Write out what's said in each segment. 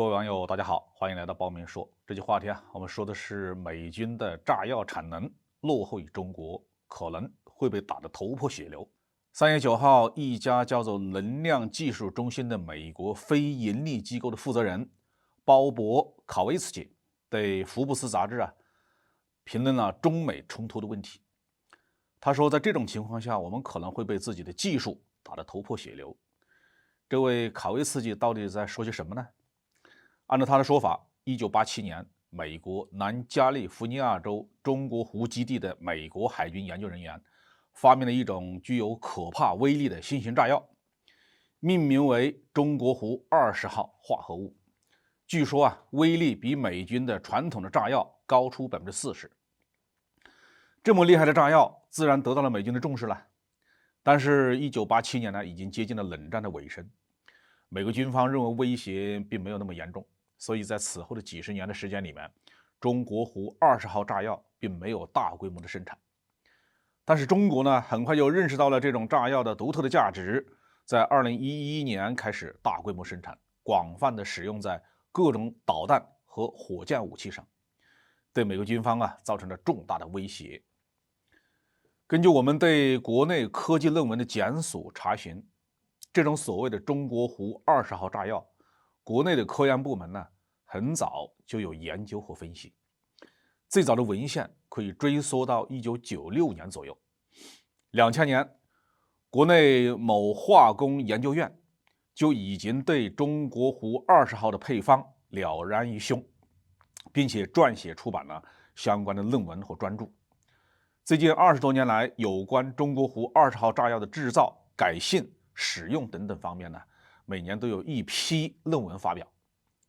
各位网友，大家好，欢迎来到包明说。这期话题我们说的是美军的炸药产能落后于中国，可能会被打得头破血流。3月9号，一家叫做能量技术中心的美国非盈利机构的负责人鲍勃·考维茨基对福布斯杂志评论了中美冲突的问题。他说，在这种情况下，我们可能会被自己的技术打得头破血流。这位考维茨基到底在说些什么呢？按照他的说法，1987年，美国南加利福尼亚州中国湖基地的美国海军研究人员发明了一种具有可怕威力的新型炸药，命名为中国湖20号化合物。据说威力比美军的传统的炸药高出40%。这么厉害的炸药自然得到了美军的重视了。但是1987年呢，已经接近了冷战的尾声，美国军方认为威胁并没有那么严重。所以在此后的几十年的时间里面，中国湖20号炸药并没有大规模的生产。但是中国呢，很快就认识到了这种炸药的独特的价值，在2011年开始大规模生产，广泛的使用在各种导弹和火箭武器上，对美国军方造成了重大的威胁。根据我们对国内科技论文的检索查询，这种所谓的中国湖20号炸药，国内的科研部门很早就有研究和分析。最早的文献可以追溯到1996年左右。2000年，国内某化工研究院就已经对中国湖20号的配方了然于胸，并且撰写出版了相关的论文和专著。最近20多年来，有关中国湖20号炸药的制造、改信、使用等等方面每年都有一批论文发表。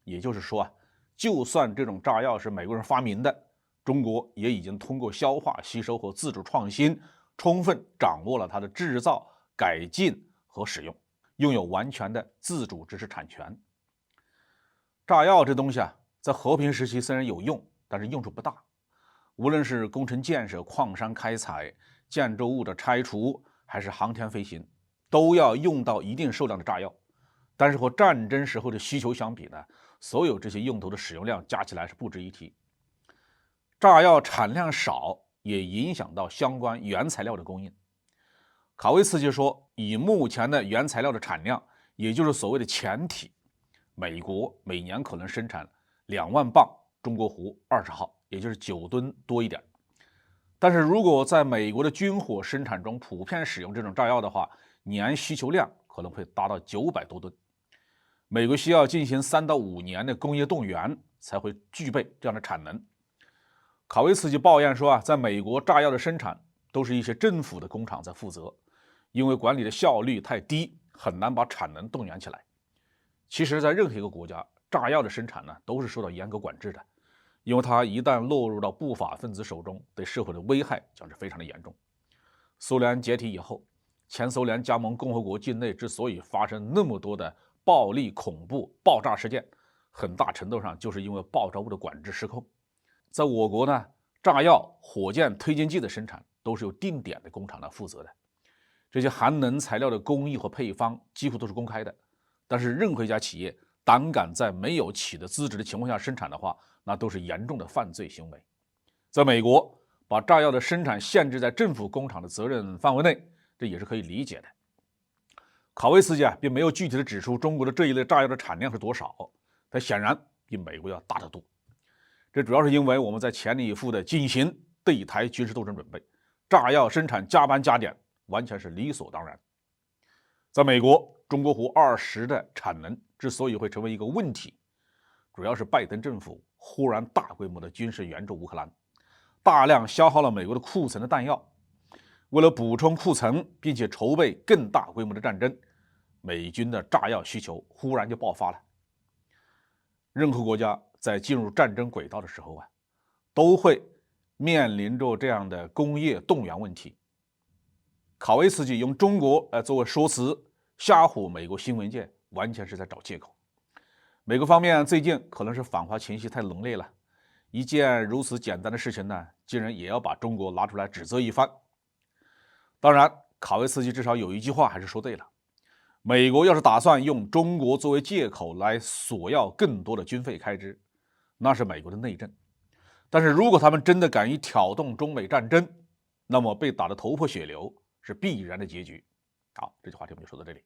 也就是说就算这种炸药是美国人发明的，中国也已经通过消化吸收和自主创新，充分掌握了它的制造、改进和使用，拥有完全的自主知识产权。炸药这东西在和平时期虽然有用，但是用处不大。无论是工程建设、矿山开采、建筑物的拆除，还是航天飞行，都要用到一定数量的炸药。但是和战争时候的需求相比呢，所有这些用途的使用量加起来是不值一提。炸药产量少，也影响到相关原材料的供应。卡维茨基说，以目前的原材料的产量，也就是所谓的前体，美国每年可能生产2万磅中国湖20号，也就是9吨多一点。但是如果在美国的军火生产中普遍使用这种炸药的话，年需求量可能会达到900多吨。美国需要进行3到5年的工业动员才会具备这样的产能。卡维茨基抱怨说在美国炸药的生产都是一些政府的工厂在负责，因为管理的效率太低，很难把产能动员起来。其实在任何一个国家，炸药的生产都是受到严格管制的，因为它一旦落入到不法分子手中，对社会的危害将是非常的严重。苏联解体以后，前苏联加盟共和国境内之所以发生那么多的暴力、恐怖、爆炸事件，很大程度上就是因为爆炸物的管制失控。在我国炸药、火箭推进剂的生产都是由定点的工厂来负责的，这些含能材料的工艺和配方几乎都是公开的。但是任何一家企业胆敢在没有取得资质的情况下生产的话，那都是严重的犯罪行为。在美国，把炸药的生产限制在政府工厂的责任范围内，这也是可以理解的。卡维茨基并没有具体的指出中国的这一类炸药的产量是多少，但显然比美国要大得多。这主要是因为我们在全力以赴地进行对台军事斗争准备，炸药生产加班加点完全是理所当然。在美国，中国湖20的产能之所以会成为一个问题，主要是拜登政府忽然大规模的军事援助乌克兰，大量消耗了美国的库存的弹药。为了补充库存，并且筹备更大规模的战争，美军的炸药需求忽然就爆发了。任何国家在进入战争轨道的时候都会面临着这样的工业动员问题。卡维茨基用中国作为说辞，吓唬美国新闻界，完全是在找借口。美国方面最近可能是反华情绪太浓烈了，一件如此简单的事情竟然也要把中国拿出来指责一番。当然，卡维茨基至少有一句话还是说对了：美国要是打算用中国作为借口来索要更多的军费开支，那是美国的内政。但是如果他们真的敢于挑动中美战争，那么被打得头破血流是必然的结局。好，这句话题我们就说到这里。